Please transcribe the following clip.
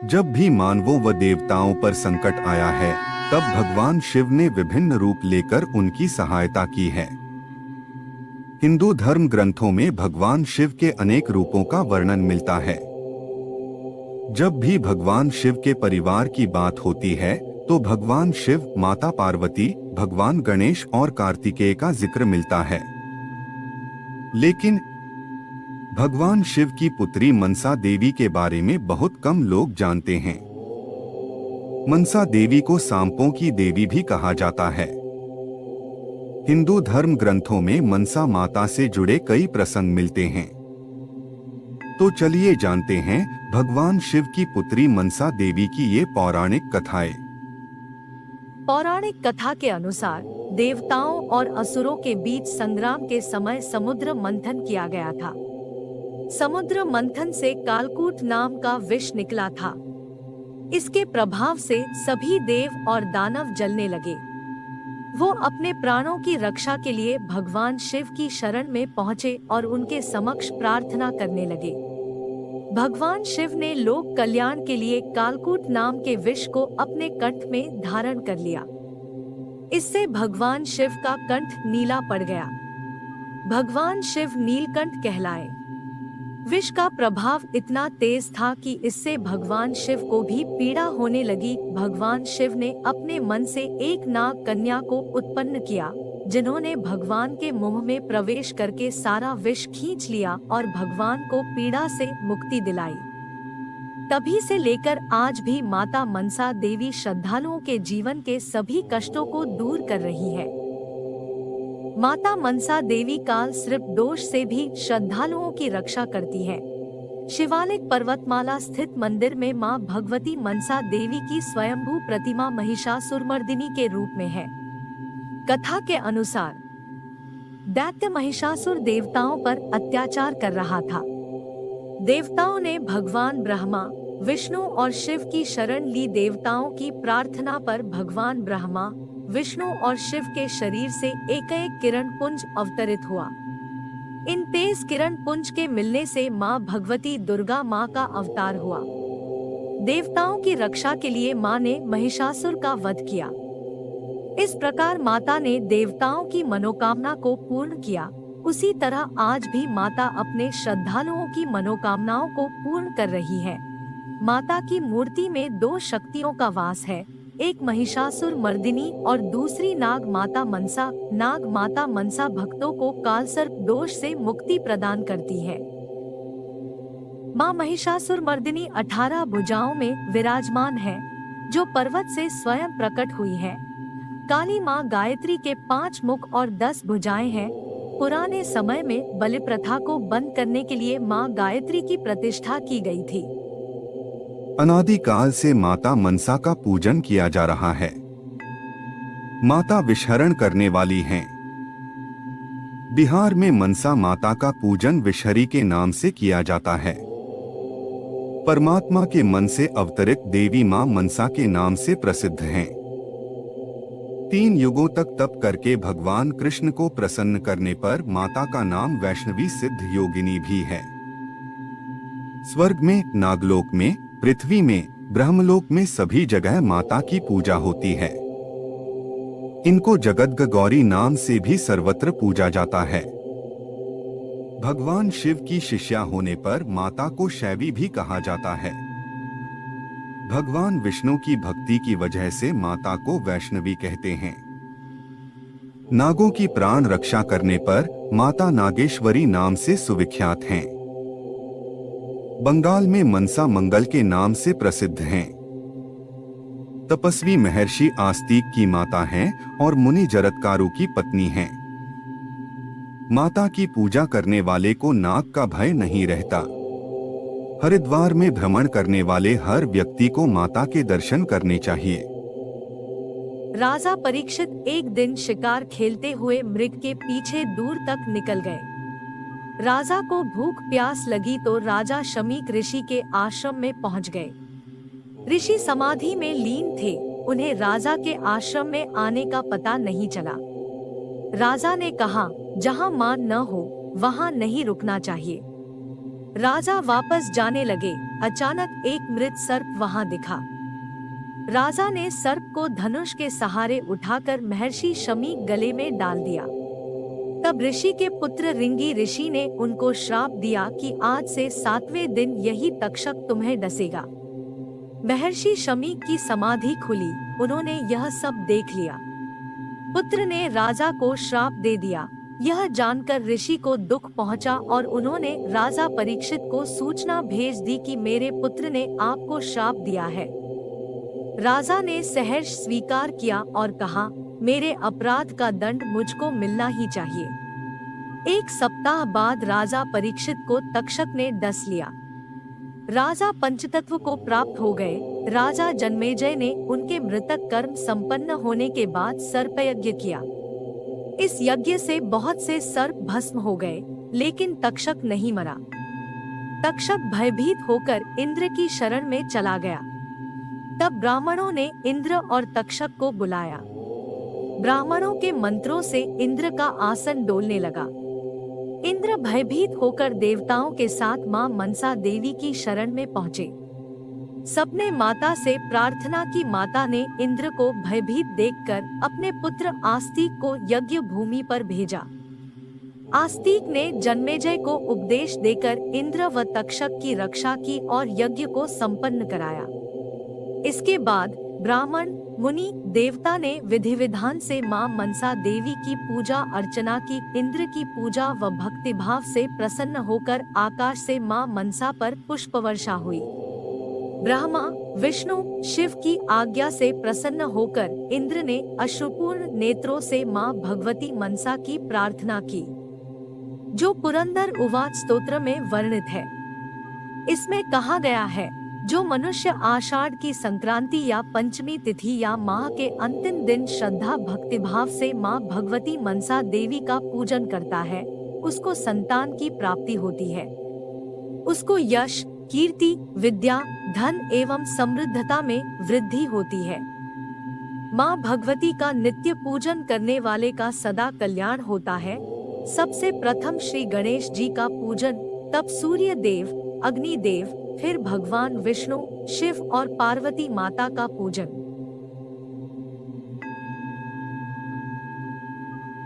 जब भी मानवों व देवताओं पर संकट आया है, तब भगवान शिव ने विभिन्न रूप लेकर उनकी सहायता की है। हिंदू धर्म ग्रंथों में भगवान शिव के अनेक रूपों का वर्णन मिलता है। जब भी भगवान शिव के परिवार की बात होती है, तो भगवान शिव, माता पार्वती, भगवान गणेश और कार्तिकेय का जिक्र मिलता है। लेकिन भगवान शिव की पुत्री मनसा देवी के बारे में बहुत कम लोग जानते हैं। मनसा देवी को सांपों की देवी भी कहा जाता है। हिंदू धर्म ग्रंथों में मनसा माता से जुड़े कई प्रसंग मिलते हैं। तो चलिए जानते हैं भगवान शिव की पुत्री मनसा देवी की ये पौराणिक कथाएं। पौराणिक कथा के अनुसार देवताओं और असुरों के बीच संग्राम के समय समुद्र मंथन किया गया था। समुद्र मंथन से कालकूट नाम का विष निकला था। इसके प्रभाव से सभी देव और दानव जलने लगे। वो अपने प्राणों की रक्षा के लिए भगवान शिव की शरण में पहुँचे और उनके समक्ष प्रार्थना करने लगे। भगवान शिव ने लोक कल्याण के लिए कालकूट नाम के विष को अपने कंठ में धारण कर लिया। इससे भगवान शिव का कंठ नीला पड़ गया। भगवान शिव नीलकंठ कहलाए। विष का प्रभाव इतना तेज था कि इससे भगवान शिव को भी पीड़ा होने लगी। भगवान शिव ने अपने मन से एक नाग कन्या को उत्पन्न किया, जिन्होंने भगवान के मुंह में प्रवेश करके सारा विष खींच लिया और भगवान को पीड़ा से मुक्ति दिलाई। तभी से लेकर आज भी माता मनसा देवी श्रद्धालुओं के जीवन के सभी कष्टों को दूर कर रही है। माता मनसा देवी काल सिर्फ दोष से भी श्रद्धालुओं की रक्षा करती है। शिवालिक पर्वतमाला स्थित मंदिर में मां भगवती मनसा देवी की स्वयंभू प्रतिमा महिषासुरमर्दिनी के रूप में है। कथा के अनुसार दैत्य महिषासुर देवताओं पर अत्याचार कर रहा था। देवताओं ने भगवान ब्रह्मा, विष्णु और शिव की शरण ली। देवताओं की प्रार्थना पर भगवान ब्रह्मा, विष्णु और शिव के शरीर से एक किरण पुंज अवतरित हुआ। इन तेज किरण पुंज के मिलने से मां भगवती दुर्गा मां का अवतार हुआ। देवताओं की रक्षा के लिए मां ने महिषासुर का वध किया। इस प्रकार माता ने देवताओं की मनोकामना को पूर्ण किया। उसी तरह आज भी माता अपने श्रद्धालुओं की मनोकामनाओं को पूर्ण कर रही है। माता की मूर्ति में दो शक्तियों का वास है, एक महिषासुर मर्दिनी और दूसरी नाग माता मनसा। नाग माता मनसा भक्तों को कालसर्प दोष से मुक्ति प्रदान करती है। मां महिषासुर मर्दिनी 18 भुजाओं में विराजमान है, जो पर्वत से स्वयं प्रकट हुई है। काली मां गायत्री के 5 मुख और 10 भुजाएं हैं। पुराने समय में बलि प्रथा को बंद करने के लिए मां गायत्री की प्रतिष्ठा की गई थी। अनादिकाल से माता मनसा का पूजन किया जा रहा है। माता विषहरण करने वाली हैं। बिहार में मनसा माता का पूजन विषहरी के नाम से किया जाता है। परमात्मा के मन से अवतरित देवी मां मनसा के नाम से प्रसिद्ध हैं। 3 युगों तक तप करके भगवान कृष्ण को प्रसन्न करने पर माता का नाम वैष्णवी सिद्ध योगिनी भी है। स्वर्ग में, नागलोक में, पृथ्वी में, ब्रह्मलोक में सभी जगह माता की पूजा होती है। इनको जगद्ग गौरी नाम से भी सर्वत्र पूजा जाता है। भगवान शिव की शिष्या होने पर माता को शैवी भी कहा जाता है। भगवान विष्णु की भक्ति की वजह से माता को वैष्णवी कहते हैं। नागों की प्राण रक्षा करने पर माता नागेश्वरी नाम से सुविख्यात हैं। बंगाल में मनसा मंगल के नाम से प्रसिद्ध हैं। तपस्वी महर्षि आस्तिक की माता हैं और मुनि जरत्कारु की पत्नी हैं। माता की पूजा करने वाले को नाग का भय नहीं रहता। हरिद्वार में भ्रमण करने वाले हर व्यक्ति को माता के दर्शन करने चाहिए। राजा परीक्षित एक दिन शिकार खेलते हुए मृग के पीछे दूर तक निकल गए। राजा को भूख प्यास लगी तो राजा शमीक ऋषि के आश्रम में पहुंच गए। ऋषि समाधि में लीन थे। उन्हें राजा के आश्रम में आने का पता नहीं चला। राजा ने कहा, जहां मां न हो वहां नहीं रुकना चाहिए। राजा वापस जाने लगे। अचानक एक मृत सर्प वहां दिखा। राजा ने सर्प को धनुष के सहारे उठाकर महर्षि शमी गले में डाल दिया। तब ऋषि के पुत्र रिंगी ऋषि ने उनको श्राप दिया कि आज से 7वें दिन यही तक्षक तुम्हें डसेगा। महर्षि शमी की समाधि खुली, उन्होंने यह सब देख लिया। पुत्र ने राजा को श्राप दे दिया। यह जानकर ऋषि को दुख पहुंचा और उन्होंने राजा परीक्षित को सूचना भेज दी कि मेरे पुत्र ने आपको श्राप दिया है। राजा ने सहर्ष स्वीकार किया और कहा, मेरे अपराध का दंड मुझको मिलना ही चाहिए। 1 सप्ताह बाद राजा परीक्षित को तक्षक ने डस लिया। राजा पंचतत्व को प्राप्त हो गए। राजा जन्मेजय ने उनके मृतक कर्म संपन्न होने के बाद सर्पयज्ञ किया। इस यज्ञ से बहुत से सर्प भस्म हो गए, लेकिन तक्षक नहीं मरा। तक्षक भयभीत होकर इंद्र की शरण में चला गया। तब ब्राह्मणों ने इंद्र और तक्षक को बुलाया। ब्राह्मणों के मंत्रों से इंद्र का आसन डोलने लगा। इंद्र भयभीत होकर देवताओं के साथ मां मनसा देवी की शरण में पहुंचे। सबने माता से प्रार्थना की। माता ने इंद्र को भयभीत देखकर अपने पुत्र आस्तिक को यज्ञ भूमि पर भेजा। आस्तिक ने जन्मेजय को उपदेश देकर इंद्र व तक्षक की रक्षा की और यज्ञ को संपन्न कराया। इसके बाद ब्राह्मण, मुनि, देवता ने विधि विधान से मां मनसा देवी की पूजा अर्चना की। इंद्र की पूजा व भक्तिभाव से प्रसन्न होकर आकाश से मां मनसा पर पुष्प वर्षा हुई। ब्रह्मा, विष्णु, शिव की आज्ञा से प्रसन्न होकर इंद्र ने अश्रुपूर्ण नेत्रों से मां भगवती मनसा की प्रार्थना की, जो पुरंदर उवाच स्तोत्र में वर्णित है। इसमें कहा गया है, जो मनुष्य आषाढ़ की संक्रांति या पंचमी तिथि या माह के अंतिम दिन श्रद्धा भक्तिभाव से मां भगवती मनसा देवी का पूजन करता है, उसको संतान की प्राप्ति होती है। उसको यश, कीर्ति, विद्या, धन एवं समृद्धता में वृद्धि होती है। मां भगवती का नित्य पूजन करने वाले का सदा कल्याण होता है। सबसे प्रथम श्री गणेश जी का पूजन, तब सूर्य देव, अग्नि देव, फिर भगवान विष्णु, शिव और पार्वती माता का पूजन।